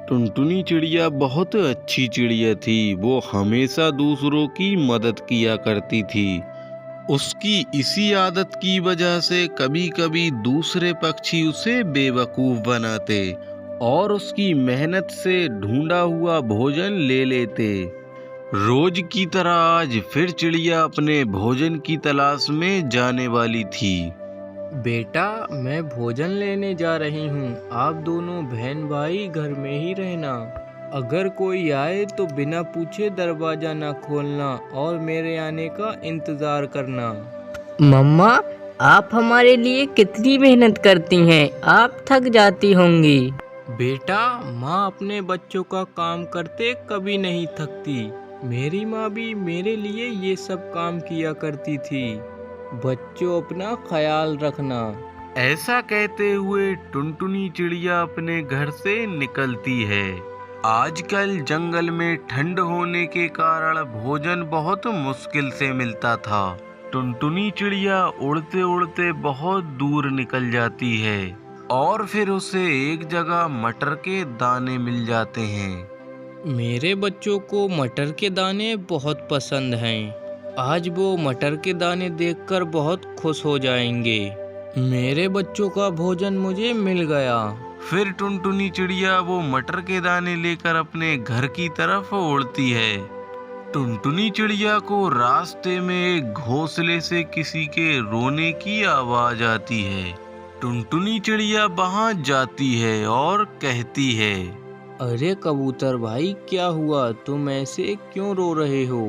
टुनटुनी चिड़िया बहुत अच्छी चिड़िया थी। वो हमेशा दूसरों की मदद किया करती थी। उसकी इसी आदत की वजह से कभी कभी दूसरे पक्षी उसे बेवकूफ बनाते और उसकी मेहनत से ढूंढा हुआ भोजन ले लेते। रोज की तरह आज फिर चिड़िया अपने भोजन की तलाश में जाने वाली थी। बेटा, मैं भोजन लेने जा रही हूँ। आप दोनों बहन भाई घर में ही रहना। अगर कोई आए तो बिना पूछे दरवाजा ना खोलना और मेरे आने का इंतजार करना। मम्मा, आप हमारे लिए कितनी मेहनत करती हैं। आप थक जाती होंगी। बेटा, माँ अपने बच्चों का काम करते कभी नहीं थकती। मेरी माँ भी मेरे लिए ये सब काम किया करती थी। बच्चों, अपना ख्याल रखना। ऐसा कहते हुए टुनटुनी चिड़िया अपने घर से निकलती है। आजकल जंगल में ठंड होने के कारण भोजन बहुत मुश्किल से मिलता था। टुनटुनी चिड़िया उड़ते उड़ते बहुत दूर निकल जाती है और फिर उसे एक जगह मटर के दाने मिल जाते हैं। मेरे बच्चों को मटर के दाने बहुत पसंद हैं। आज वो मटर के दाने देखकर बहुत खुश हो जाएंगे। मेरे बच्चों का भोजन मुझे मिल गया। फिर टुनटुनी चिड़िया वो मटर के दाने लेकर अपने घर की तरफ उड़ती है। टुनटुनी चिड़िया को रास्ते में एक घोंसले से किसी के रोने की आवाज आती है। टुनटुनी चिड़िया वहां जाती है और कहती है, अरे कबूतर भाई, क्या हुआ? तुम ऐसे क्यों रो रहे हो?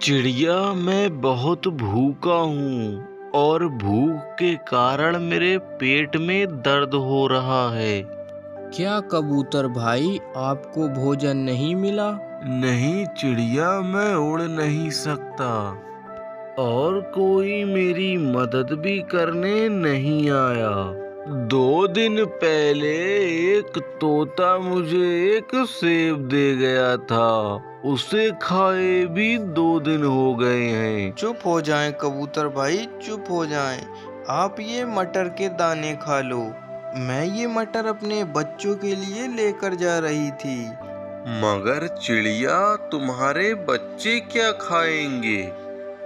चिड़िया, मैं बहुत भूखा हूँ और भूख के कारण मेरे पेट में दर्द हो रहा है। क्या कबूतर भाई, आपको भोजन नहीं मिला? नहीं चिड़िया, मैं उड़ नहीं सकता और कोई मेरी मदद भी करने नहीं आया। 2 दिन पहले एक तोता मुझे एक सेब दे गया था। उसे खाए भी 2 दिन हो गए हैं। चुप हो जाएं कबूतर भाई, चुप हो जाएं। आप ये मटर के दाने खा लो। मैं ये मटर अपने बच्चों के लिए लेकर जा रही थी। मगर चिड़िया, तुम्हारे बच्चे क्या खाएंगे?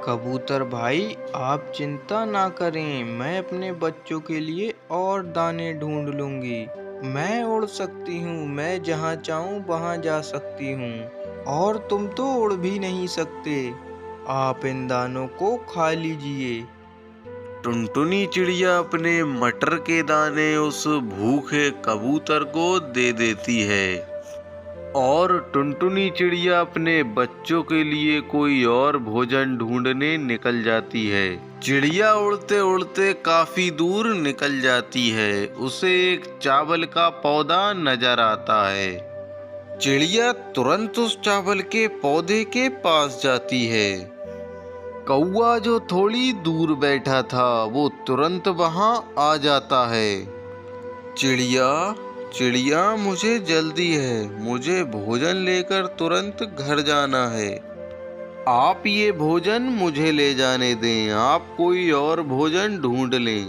कबूतर भाई, आप चिंता ना करें। मैं अपने बच्चों के लिए और दाने ढूंढ लूंगी। मैं उड़ सकती हूँ। मैं जहाँ चाहूँ वहाँ जा सकती हूँ। और तुम तो उड़ भी नहीं सकते। आप इन दानों को खा लीजिए। टुनटुनी चिड़िया अपने मटर के दाने उस भूखे कबूतर को दे देती है और टुनटुनी चिड़िया अपने बच्चों के लिए कोई और भोजन ढूंढने निकल जाती है। चिड़िया उड़ते उड़ते काफी दूर निकल जाती है। उसे एक चावल का पौधा नजर आता है। चिड़िया तुरंत उस चावल के पौधे के पास जाती है। कौवा जो थोड़ी दूर बैठा था वो तुरंत वहां आ जाता है। चिड़िया, चिड़िया, मुझे जल्दी है। मुझे भोजन लेकर तुरंत घर जाना है। आप ये भोजन मुझे ले जाने दें। आप कोई और भोजन ढूंढ लें।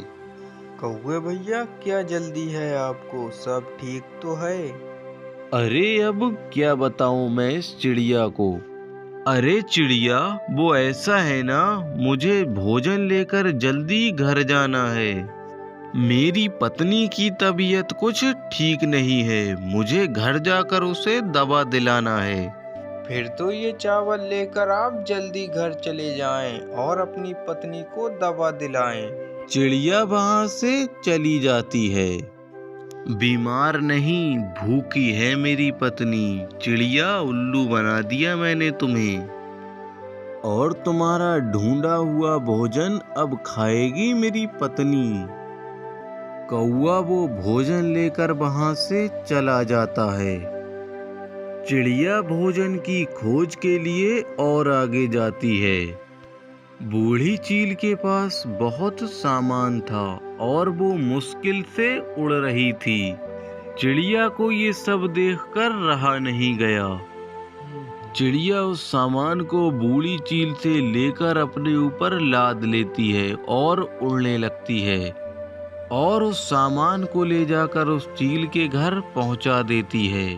कौवे भैया, क्या जल्दी है आपको? सब ठीक तो है? अरे अब क्या बताऊं मैं इस चिड़िया को। अरे चिड़िया, वो ऐसा है ना, मुझे भोजन लेकर जल्दी घर जाना है। मेरी पत्नी की तबीयत कुछ ठीक नहीं है। मुझे घर जाकर उसे दवा दिलाना है। फिर तो ये चावल लेकर आप जल्दी घर चले जाएं और अपनी पत्नी को दवा दिलाएं। चिड़िया वहां से चली जाती है। बीमार नहीं, भूखी है मेरी पत्नी। चिड़िया, उल्लू बना दिया मैंने तुम्हें और तुम्हारा ढूंढा हुआ भोजन अब खाएगी मेरी पत्नी। कौवा वो भोजन लेकर वहां से चला जाता है। चिड़िया भोजन की खोज के लिए और आगे जाती है। बूढ़ी चील के पास बहुत सामान था और वो मुश्किल से उड़ रही थी। चिड़िया को ये सब देखकर रहा नहीं गया। चिड़िया उस सामान को बूढ़ी चील से लेकर अपने ऊपर लाद लेती है और उड़ने लगती है और उस सामान को ले जाकर उस चील के घर पहुंचा देती है।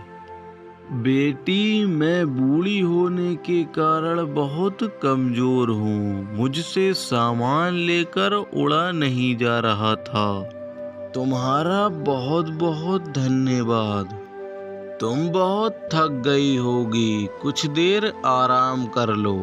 बेटी, मैं बूढ़ी होने के कारण बहुत कमजोर हूँ। मुझसे सामान लेकर उड़ा नहीं जा रहा था। तुम्हारा बहुत बहुत धन्यवाद। तुम बहुत थक गई होगी, कुछ देर आराम कर लो।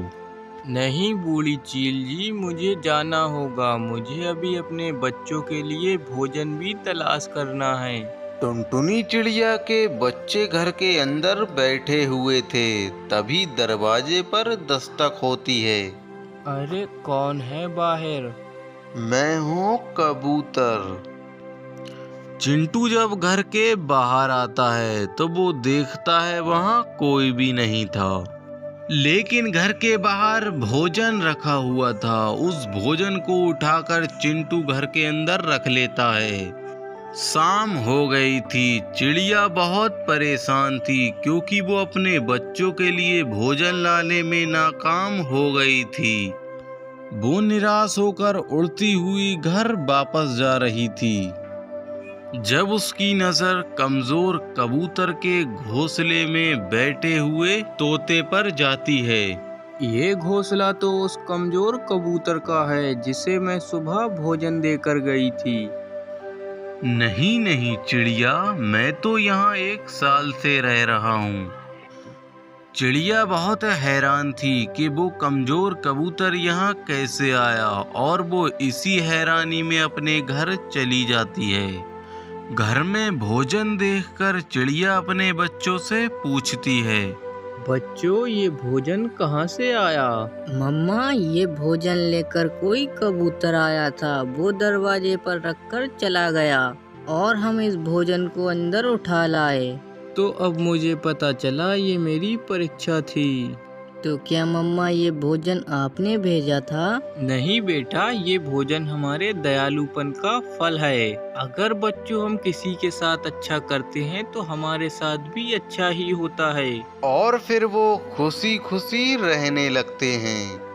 नहीं बूढ़ी चील जी, मुझे जाना होगा। मुझे अभी अपने बच्चों के लिए भोजन भी तलाश करना है। टुनटुनी चिड़िया के बच्चे घर के अंदर बैठे हुए थे, तभी दरवाजे पर दस्तक होती है। अरे कौन है बाहर? मैं हूँ कबूतर। चिंटू जब घर के बाहर आता है तो वो देखता है वहाँ कोई भी नहीं था, लेकिन घर के बाहर भोजन रखा हुआ था। उस भोजन को उठाकर चिंटू घर के अंदर रख लेता है। शाम हो गई थी। चिड़िया बहुत परेशान थी क्योंकि वो अपने बच्चों के लिए भोजन लाने में नाकाम हो गई थी। वो निराश होकर उड़ती हुई घर वापस जा रही थी, जब उसकी नजर कमजोर कबूतर के घोंसले में बैठे हुए तोते पर जाती है। ये घोंसला तो उस कमजोर कबूतर का है जिसे मैं सुबह भोजन देकर गई थी। नहीं नहीं चिड़िया, मैं तो यहाँ 1 साल से रह रहा हूँ। चिड़िया बहुत हैरान थी कि वो कमजोर कबूतर यहाँ कैसे आया, और वो इसी हैरानी में अपने घर चली जाती है। घर में भोजन देखकर चिड़िया अपने बच्चों से पूछती है, बच्चों, ये भोजन कहाँ से आया? मम्मा, ये भोजन लेकर कोई कबूतर आया था। वो दरवाजे पर रखकर चला गया और हम इस भोजन को अंदर उठा लाए। तो अब मुझे पता चला ये मेरी परीक्षा थी। तो क्या मम्मा ये भोजन आपने भेजा था? नहीं बेटा, ये भोजन हमारे दयालुपन का फल है। अगर बच्चों हम किसी के साथ अच्छा करते हैं तो हमारे साथ भी अच्छा ही होता है। और फिर वो खुशी खुशी रहने लगते हैं।